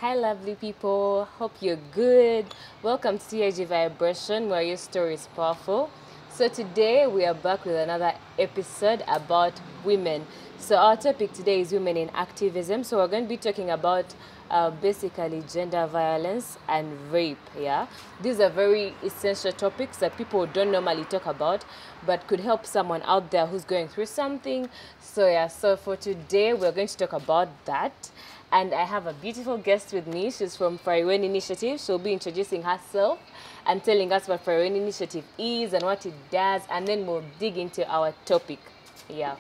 Hi, lovely people. Hope you're good. Welcome to TIG Vibration, where your story is powerful. So, today we are back with another episode about women. So, our topic today is women in activism. So, we're going to be talking about basically gender violence and rape. Yeah, these are very essential topics that people don't normally talk about, but could help someone out there who's going through something. So, yeah, so for today, we're going to talk about that. And I have a beautiful guest with me. She's from Frauen Initiative. She'll be introducing herself and telling us what Frauen Initiative is and what it does, and then we'll dig into our topic. Yeah.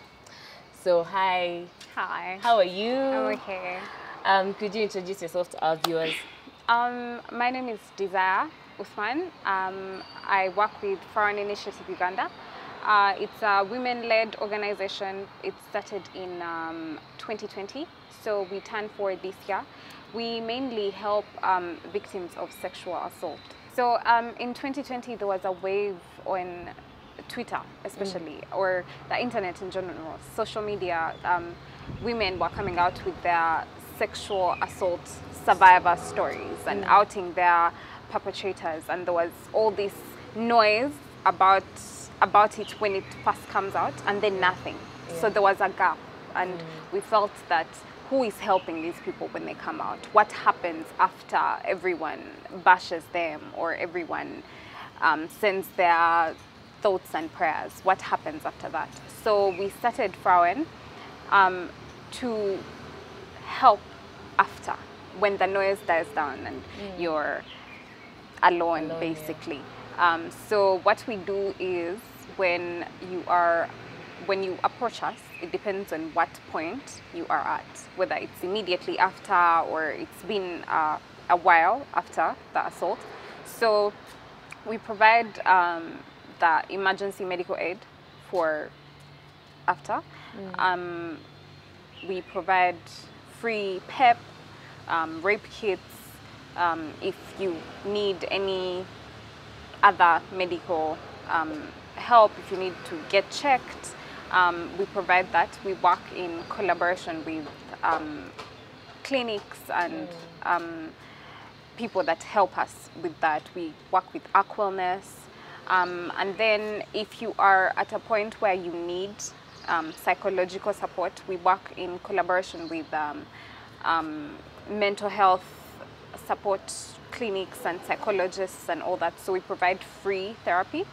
So, hi. Hi. How are you? I'm okay. Could you introduce yourself to our viewers? My name is Desire Usman. I work with Frauen Initiative Uganda. It's a women-led organization. It started in 2020, so we turned 4 this year. We mainly help victims of sexual assault. So in 2020, there was a wave on Twitter, especially, or the internet in general, social media. Women were coming out with their sexual assault survivor stories and outing their perpetrators, and there was all this noise about it when it first comes out, and then nothing. So there was a gap, and we felt that who is helping these people when they come out? What happens after everyone bashes them or everyone sends their thoughts and prayers? What happens after that? So we started Frauen to help after, when the noise dies down and you're alone basically. So what we do is when you approach us, it depends on what point you are at, whether it's immediately after or it's been a while after the assault. So we provide the emergency medical aid for after. We provide free PEP, rape kits, if you need any other medical help, if you need to get checked, we provide that. We work in collaboration with clinics and people that help us with that. We work with Aquilness. And then if you are at a point where you need psychological support, we work in collaboration with mental health support clinics and psychologists and all that. So we provide free therapy,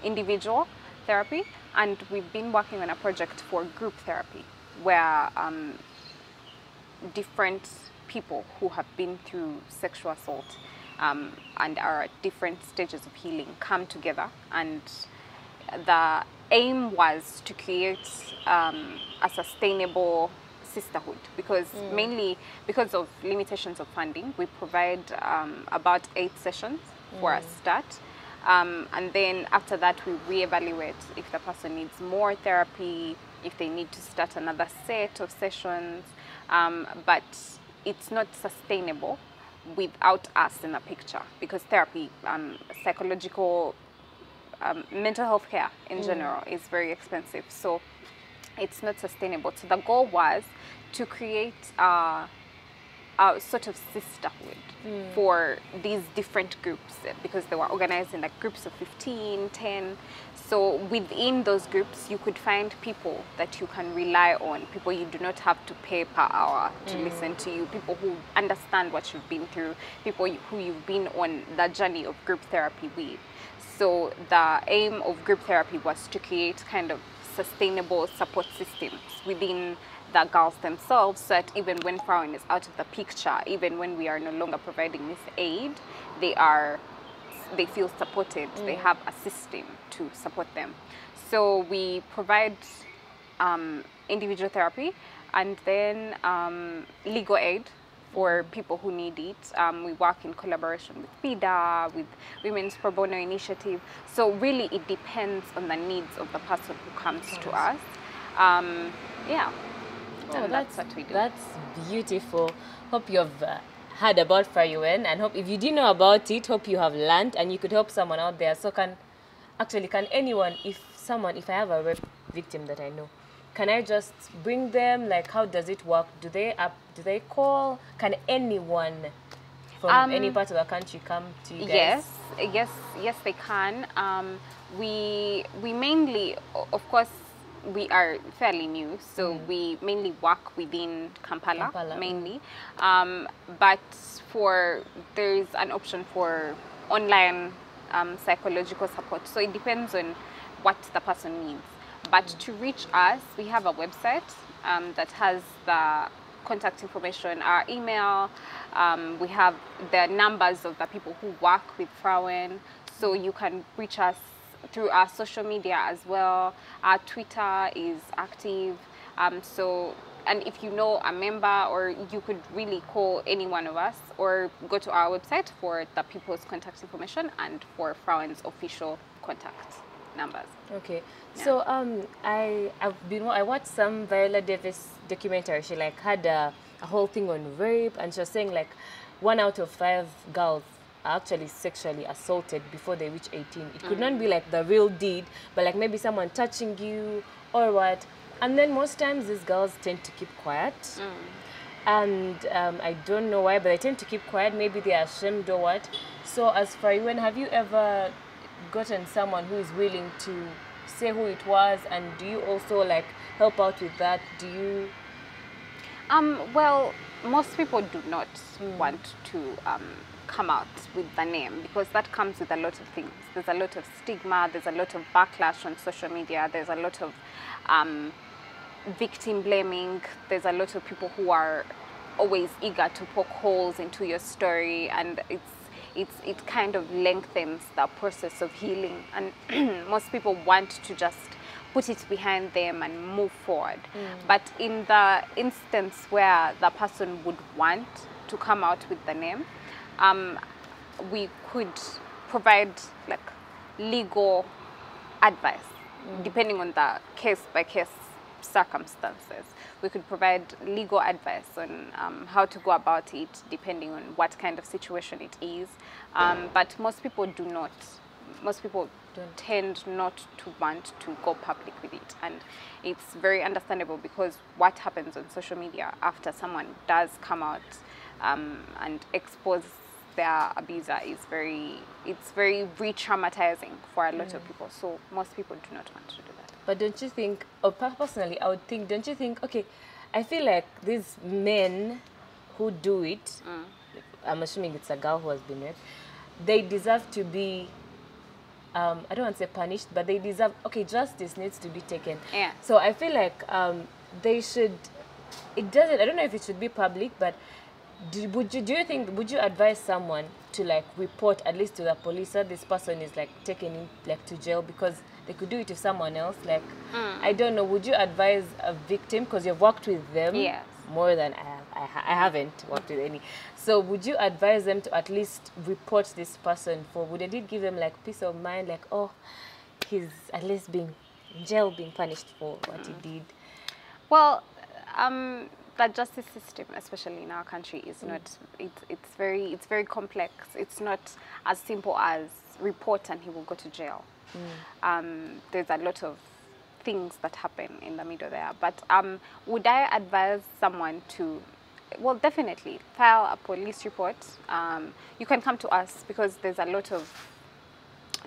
individual therapy, and we've been working on a project for group therapy where different people who have been through sexual assault and are at different stages of healing come together, and the aim was to create a sustainable sisterhood, because mainly because of limitations of funding, we provide about 8 sessions for a start, and then after that we reevaluate if the person needs more therapy, if they need to start another set of sessions, but it's not sustainable without us in the picture, because therapy, psychological, mental health care in general is very expensive, so it's not sustainable. So the goal was to create a sort of sisterhood for these different groups, because they were organized in like groups of 15, 10. So within those groups, you could find people that you can rely on, people you do not have to pay per hour to listen to you, people who understand what you've been through, people who you've been on the journey of group therapy with. So the aim of group therapy was to create kind of sustainable support systems within the girls themselves, so that even when Frauen is out of the picture, even when we are no longer providing this aid, they feel supported. They have a system to support them. So we provide individual therapy, and then legal aid for people who need it. We work in collaboration with PIDA, with Women's Pro Bono Initiative. So really it depends on the needs of the person who comes to us. Yeah, and that's what we do. That's beautiful. Hope you've heard about Frauen, and hope if you didn't know about it, hope you have learned and you could help someone out there. So can anyone, if I have a rape victim that I know, can I just bring them? Like, how does it work? Do they call? Can anyone from any part of the country come to you guys? Yes, they can. We mainly, of course, we are fairly new, so we mainly work within Kampala. Mainly. But there's an option for online psychological support. So it depends on what the person needs. But to reach us, we have a website that has the contact information, our email. We have the numbers of the people who work with Frauen. So you can reach us through our social media as well. Our Twitter is active. And if you know a member, or you could really call any one of us, or go to our website for the people's contact information and for Frauen's official contact numbers. Okay, yeah. So I watched some Viola Davis documentary. She like had a whole thing on rape, and she was saying like 1 out of 5 girls are actually sexually assaulted before they reach 18. It could not be like the real deed, but like maybe someone touching you or what. And then most times these girls tend to keep quiet. And I don't know why, but they tend to keep quiet. Maybe they're ashamed or what. So as for you, have you ever gotten someone who is willing to say who it was, and do you also like help out with that? Do you? Well, most people do not want to come out with the name, because that comes with a lot of things. There's a lot of stigma, there's a lot of backlash on social media, there's a lot of victim blaming, there's a lot of people who are always eager to poke holes into your story, and it kind of lengthens the process of healing, and most people want to just put it behind them and move forward. But in the instance where the person would want to come out with the name, we could provide like legal advice depending on the case by case circumstances. We could provide legal advice on how to go about it depending on what kind of situation it is. But most people do not. Most people tend not to want to go public with it, and it's very understandable, because what happens on social media after someone does come out and expose their abuser is very re-traumatizing for a lot of people. So most people do not want to do that. But don't you think, or personally, I would think, don't you think, okay, I feel like these men who do it, I'm assuming it's a girl who has been raped, they deserve to be, I don't want to say punished, but they deserve, okay, justice needs to be taken. Yeah. So I feel like they should, I don't know if it should be public, but would you advise someone to like report at least to the police that this person is like taken in, like to jail, because they could do it to someone else? Like, I don't know, would you advise a victim, because you've worked with them? Yes. More than I haven't worked with any. So would you advise them to at least report this person for, would it give them like peace of mind, like, oh, he's at least being in jail, being punished for what he did? Well, the justice system, especially in our country, is not, it's very complex. It's not as simple as report and he will go to jail. There's a lot of things that happen in the middle there. But would I advise someone to, well, definitely file a police report. You can come to us, because there's a lot of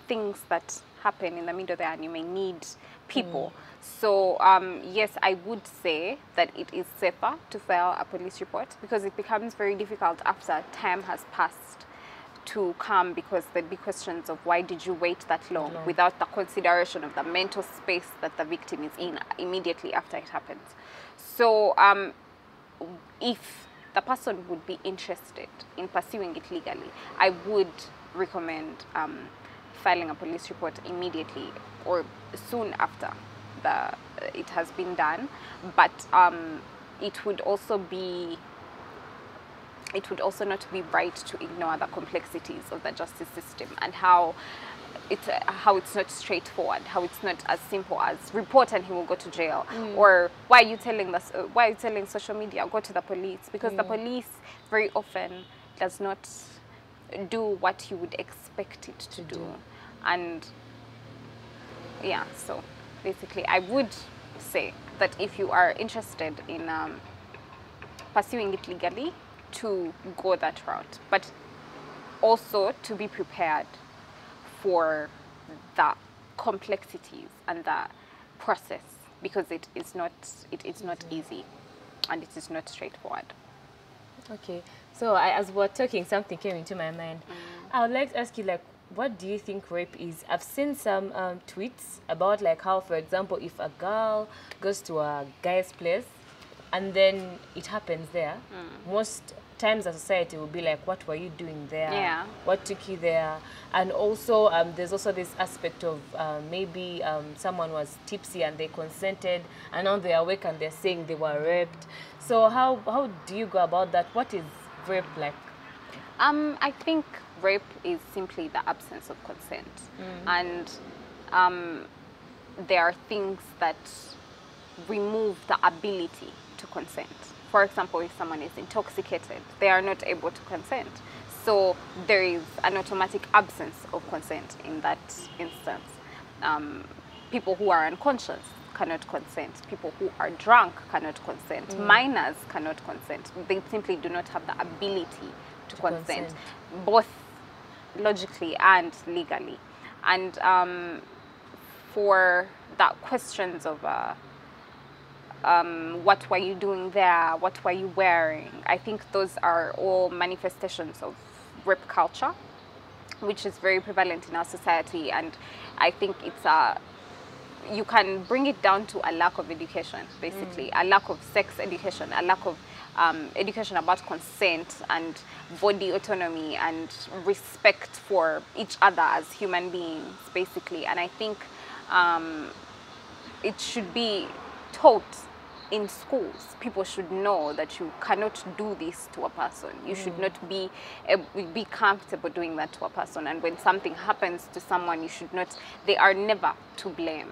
things that happen in the middle there, and you may need people. So yes, I would say that it is safer to file a police report, because it becomes very difficult after time has passed to come, because there'd be questions of why did you wait that long without the consideration of the mental space that the victim is in immediately after it happens. So if the person would be interested in pursuing it legally, I would recommend filing a police report immediately or soon after it has been done. But it would also not be right to ignore the complexities of the justice system, and how it's not straightforward, how it's not as simple as report and he will go to jail, or why are you telling social media, go to the police, because the police very often does not do what you would expect it to do. And yeah, so basically I would say that if you are interested in pursuing it legally, to go that route, but also to be prepared for the complexities and the process, because it is not easy, and it is not straightforward. Okay, so as we're talking, something came into my mind. I would like to ask you, like, what do you think rape is? I've seen some tweets about, like, how, for example, if a girl goes to a guy's place and then it happens there, most times a society will be like, what were you doing there? Yeah. What took you there? And also, there's also this aspect of maybe someone was tipsy and they consented, and now they're awake and they're saying they were raped. So how do you go about that? What is rape like? I think rape is simply the absence of consent, and there are things that remove the ability to consent. For example, if someone is intoxicated, they are not able to consent. So there is an automatic absence of consent in that instance. People who are unconscious cannot consent. People who are drunk cannot consent. Minors cannot consent. They simply do not have the ability to consent, both logically and legally. And for the questions of what were you doing there, what were you wearing, I think those are all manifestations of rape culture, which is very prevalent in our society. And I think it's you can bring it down to a lack of education, basically, a lack of sex education, a lack of education about consent and body autonomy and respect for each other as human beings, basically. And I think it should be taught in schools. People should know that you cannot do this to a person. You should not be comfortable doing that to a person. And when something happens to someone, you should not, they are never to blame,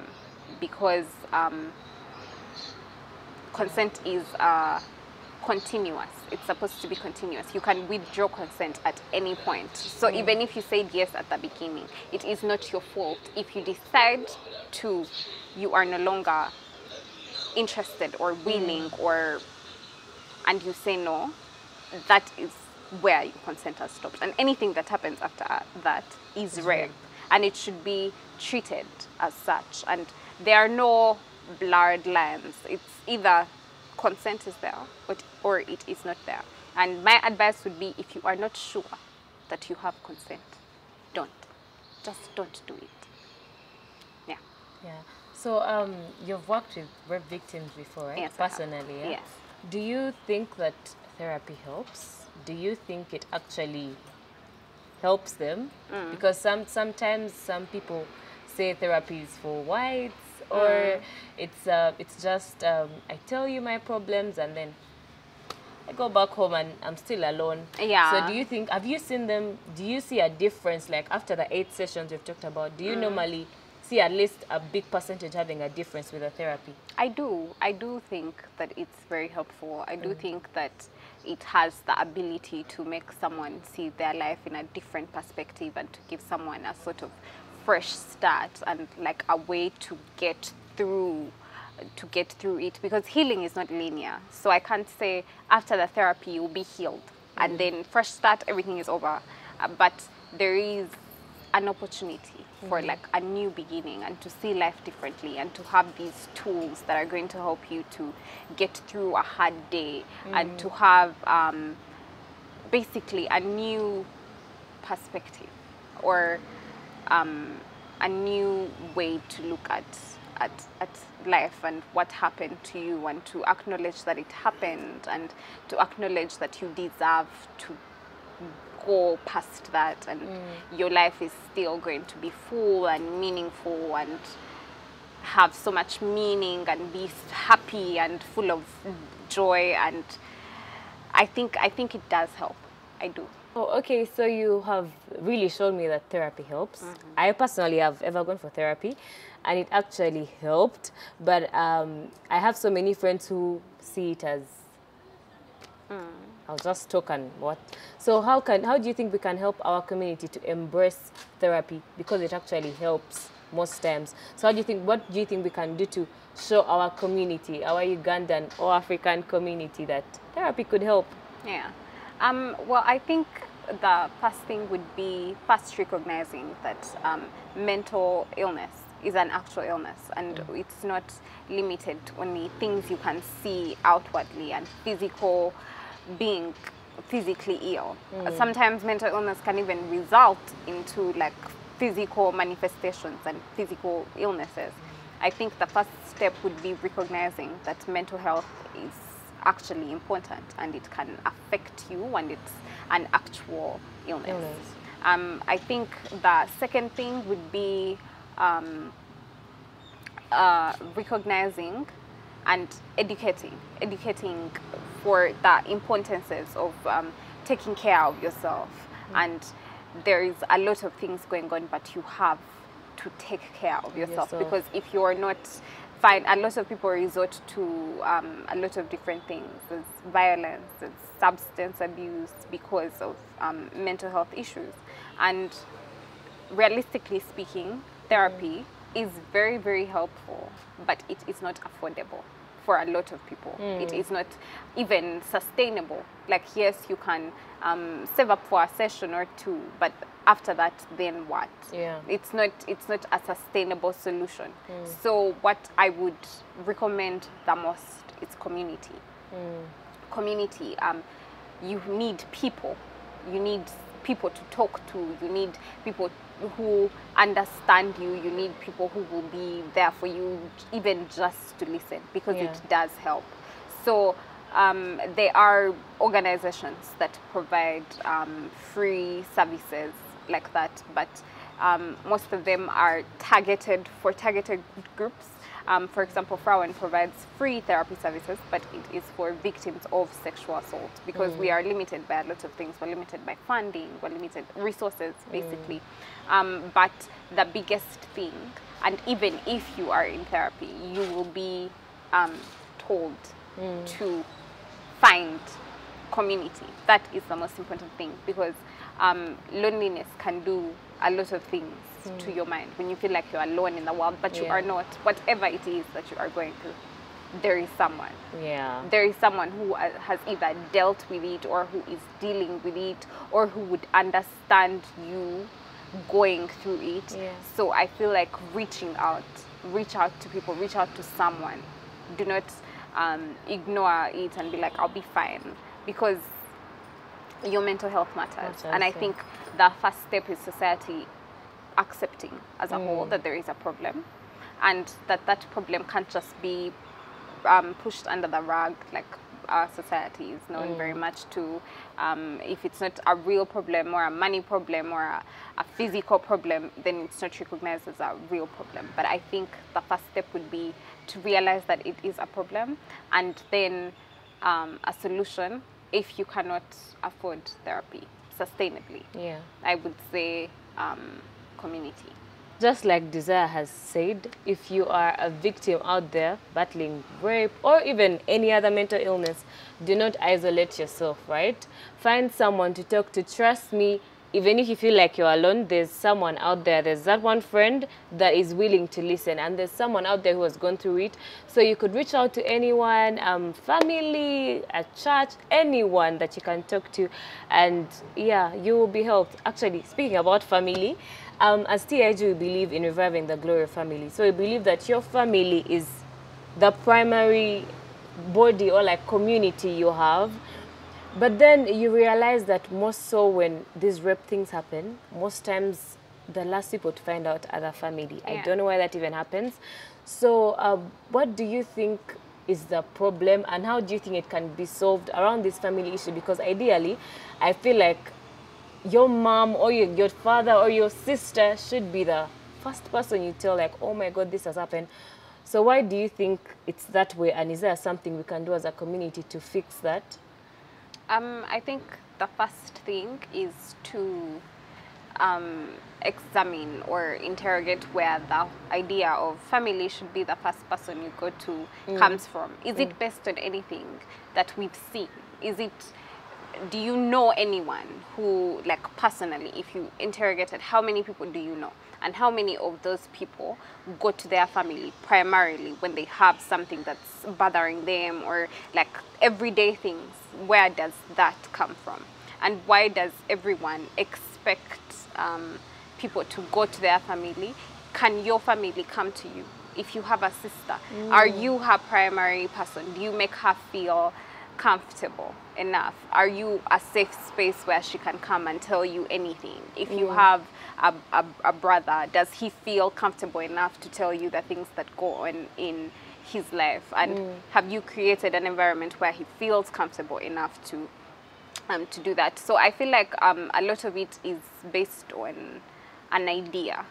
because consent is continuous. It's supposed to be continuous. You can withdraw consent at any point. So even if you said yes at the beginning, it is not your fault. If you decide to, you are no longer interested or willing, and you say no, that is where your consent has stopped. And anything that happens after that is rape, and it should be treated as such. And there are no blurred lines. It's either consent is there or it is not there. And my advice would be, if you are not sure that you have consent, just don't do it. Yeah. Yeah. So you've worked with rape victims before, right? Yes, personally, yeah? Yes. Do you think that therapy helps? Do you think it actually helps them? Because sometimes some people say therapy is for whites, or it's just I tell you my problems and then I go back home and I'm still alone. Yeah. So do you think, have you seen them, do you see a difference, like after the 8 sessions we've talked about, do you normally see at least a big percentage having a difference with the therapy? I do think that it's very helpful. I do think that it has the ability to make someone see their life in a different perspective, and to give someone a sort of fresh start, and like a way to get through it, because healing is not linear. So I can't say after the therapy you'll be healed and then fresh start, everything is over. But there is an opportunity for like a new beginning, and to see life differently, and to have these tools that are going to help you to get through a hard day, and to have basically a new perspective, or a new way to look at life and what happened to you, and to acknowledge that it happened, and to acknowledge that you deserve to go past that, and your life is still going to be full and meaningful, and have so much meaning, and be happy and full of joy. And I think it does help. I do. Oh, okay, so you have really shown me that therapy helps. I personally have ever gone for therapy, and it actually helped. But I have so many friends who see it as, I'll just talk and what. So how do you think we can help our community to embrace therapy, because it actually helps? most times. So how do you think, what do you think we can do to show our community, our Ugandan or African community, that therapy could help? Yeah. Well, I think the first thing would be first recognizing that mental illness is an actual illness, and it's not limited to only things you can see outwardly and physical, being physically ill. Sometimes mental illness can even result into like physical manifestations and physical illnesses. I think the first step would be recognizing that mental health is actually important and it can affect you and it's an actual illness. I think the second thing would be recognizing and educating for the importances of taking care of yourself. And there is a lot of things going on, but you have to take care of yourself. Because if you're not fine, a lot of people resort to a lot of different things. There's violence, there's substance abuse because of mental health issues. And realistically speaking, therapy is very, very helpful, but it is not affordable for a lot of people. It is not even sustainable. Like, yes, you can save up for a session or two, but after that, then what? It's not a sustainable solution. So what I would recommend the most is community. Community. You need people. You need people to talk to. You need people who understand you. You need people who will be there for you, even just to listen, because it does help. So there are organizations that provide free services like that, but most of them are targeted for targeted groups. For example, Frauen provides free therapy services, but it is for victims of sexual assault, because we are limited by a lot of things. We're limited by funding, we're limited resources, basically. But the biggest thing, and even if you are in therapy, you will be told to find community. That is the most important thing, because loneliness can do a lot of things to your mind when you feel like you're alone in the world, but you are not. Whatever it is that you are going through, there is someone. There is someone who has either dealt with it, or who is dealing with it, or who would understand you going through it. So I feel like reach out to people, reach out to someone. Do not ignore it and be like, I'll be fine, because your mental health matters. And I think the first step is society accepting as a whole that there is a problem, and that problem can't just be pushed under the rug. Like, our society is known very much to, if it's not a real problem or a money problem or a physical problem, then it's not recognized as a real problem. But I think the first step would be to realize that it is a problem, and then a solution if you cannot afford therapy sustainably. I would say community. Just like Desire has said, if you are a victim out there battling rape or even any other mental illness, do not isolate yourself, right? Find someone to talk to. Trust me, even if you feel like you're alone, there's someone out there. There's that one friend that is willing to listen, and there's someone out there who has gone through it. So you could reach out to anyone, family, a church, anyone that you can talk to, and yeah, you will be helped. Actually, speaking about family, as TIG, we believe in reviving the glory of family. So we believe that your family is the primary body or like community you have. But then you realize that most so when these rape things happen, most times the last people to find out are the family. I don't know why that even happens. So what do you think is the problem, and how do you think it can be solved around this family issue? Because ideally, I feel like your mom or your father or your sister should be the first person you tell, like, oh my God, this has happened. So why do you think it's that way, and is there something we can do as a community to fix that? I think the first thing is to examine or interrogate where the idea of family should be the first person you go to comes from. Is it based on anything that we've seen? Is it do you know anyone who, like, personally, if you interrogated, how many people do you know? And how many of those people go to their family primarily when they have something that's bothering them, or like everyday things? Where does that come from? And why does everyone expect people to go to their family? Can your family come to you? If you have a sister, are you her primary person? Do you make her feel comfortable enough? Are you a safe space where she can come and tell you anything? If you have a brother, does he feel comfortable enough to tell you the things that go on in his life? And have you created an environment where he feels comfortable enough to do that? So I feel like a lot of it is based on an idea,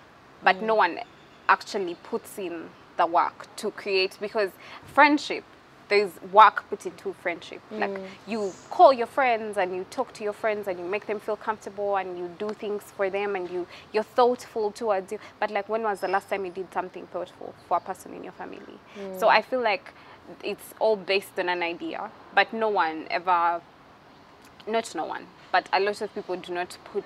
but no one actually puts in the work to create, because friendship, there's work put into friendship. Like, you call your friends and you talk to your friends and you make them feel comfortable and you do things for them and you're thoughtful towards you. But like, when was the last time you did something thoughtful for a person in your family? So I feel like it's all based on an idea, but no one ever, not no one, but a lot of people do not put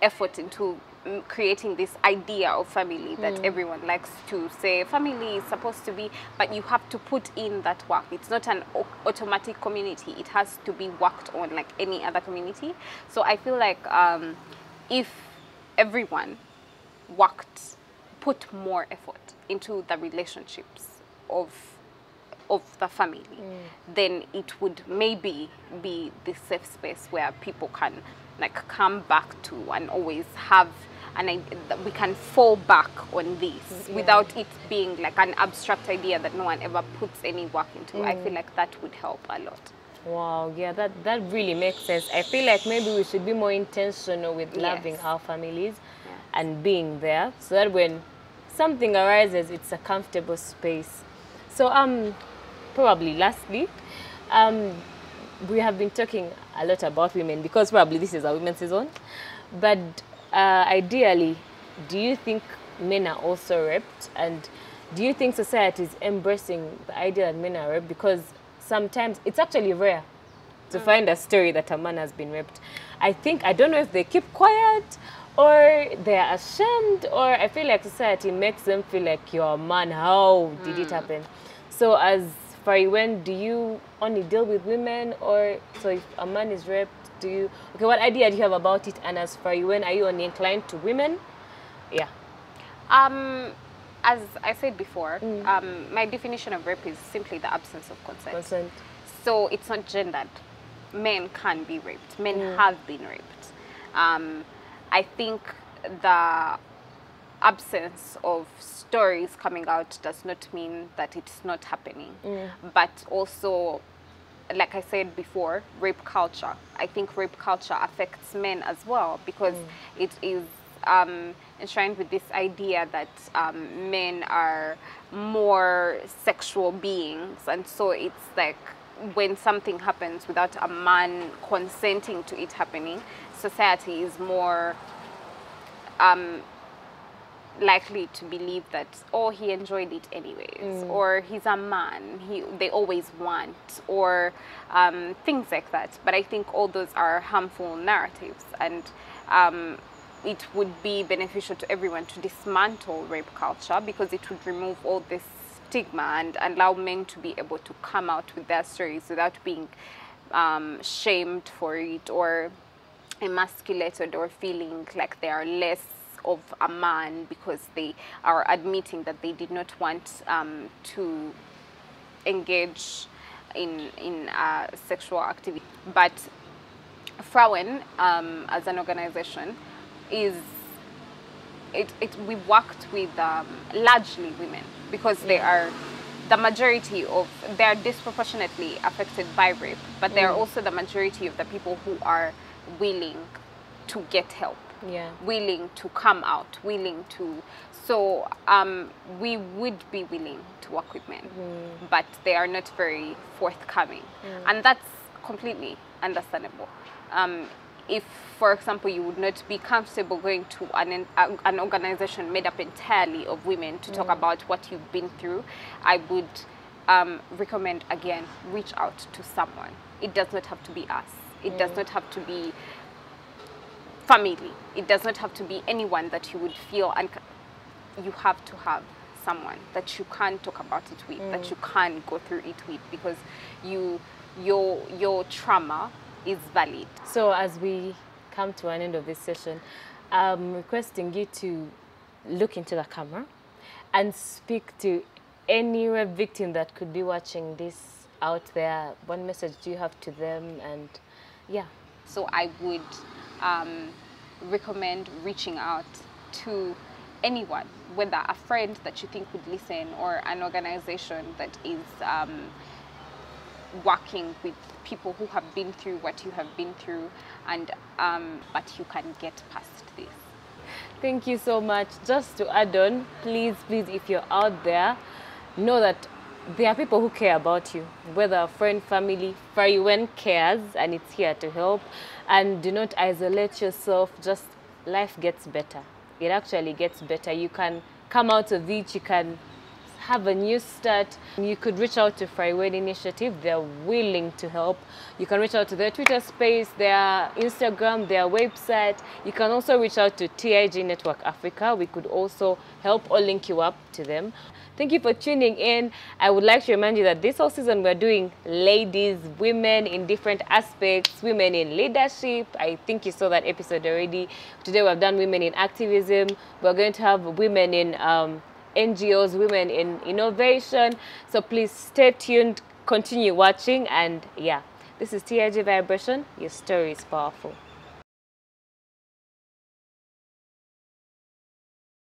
effort into creating this idea of family that everyone likes to say family is supposed to be, but you have to put in that work. It's not an automatic community. It has to be worked on like any other community. So I feel like if everyone put more effort into the relationships of the family, then it would maybe be the safe space where people can like come back to and always have we can fall back on this without it being like an abstract idea that no one ever puts any work into. I feel like that would help a lot. Wow, yeah, that really makes sense. I feel like maybe we should be more intentional with loving our families and being there, so that when something arises, it's a comfortable space. So probably lastly, we have been talking a lot about women because probably this is a women's season, but ideally, do you think men are also raped? And do you think society is embracing the idea that men are raped? Because sometimes it's actually rare to find a story that a man has been raped. I don't know if they keep quiet or they're ashamed, or I feel like society makes them feel like you're a man. How did it happen? So as Frauen, do you only deal with women, or so if a man is raped, do you, okay, what idea do you have about it? And as Frauen, are you only inclined to women? Yeah. As I said before, my definition of rape is simply the absence of consent. So it's not gendered. Men can be raped. Men have been raped. I think the absence of stories coming out does not mean that it's not happening. But also, like I said before, rape culture. I think rape culture affects men as well, because it is enshrined with this idea that men are more sexual beings, and so it's like when something happens without a man consenting to it happening, society is more likely to believe that, oh, he enjoyed it anyways, or he's a man, they always want, or things like that. But I think all those are harmful narratives, and it would be beneficial to everyone to dismantle rape culture, because it would remove all this stigma and allow men to be able to come out with their stories without being shamed for it, or emasculated, or feeling like they are less of a man because they are admitting that they did not want to engage in sexual activity. But Frauen, as an organization, we worked with largely women, because they are the majority they are disproportionately affected by rape, but they are also the majority of the people who are willing to get help, willing to come out, willing to. So we would be willing to work with men, but they are not very forthcoming, and that's completely understandable. If, for example, you would not be comfortable going to an organization made up entirely of women to talk about what you've been through, I would recommend, again, reach out to someone. It does not have to be us. It does not have to be family. It does not have to be anyone that you would feel, and you have to have someone that you can talk about it with, that you can go through it with, because your trauma is valid. So as we come to an end of this session, I'm requesting you to look into the camera and speak to any rape victim that could be watching this out there. What message do you have to them? And yeah. So I would recommend reaching out to anyone, whether a friend that you think would listen or an organization that is working with people who have been through what you have been through, and but you can get past this. Thank you so much. Just to add on, please, if you're out there, know that there are people who care about you, whether a friend, family. Frauen cares, and it's here to help. And do not isolate yourself. Just life gets better. It actually gets better. You can come out of it. You can have a new start. You could reach out to Frauen Initiative. They're willing to help. You can reach out to their Twitter space, their Instagram, their website. You can also reach out to TIG Network Africa. We could also help or link you up to them. Thank you for tuning in. I would like to remind you that this whole season we're doing ladies, women in different aspects, women in leadership. I think you saw that episode already. Today we've done women in activism. We're going to have women in NGOs, women in innovation. So please stay tuned, continue watching, and yeah, this is TIG Vibration. Your story is powerful.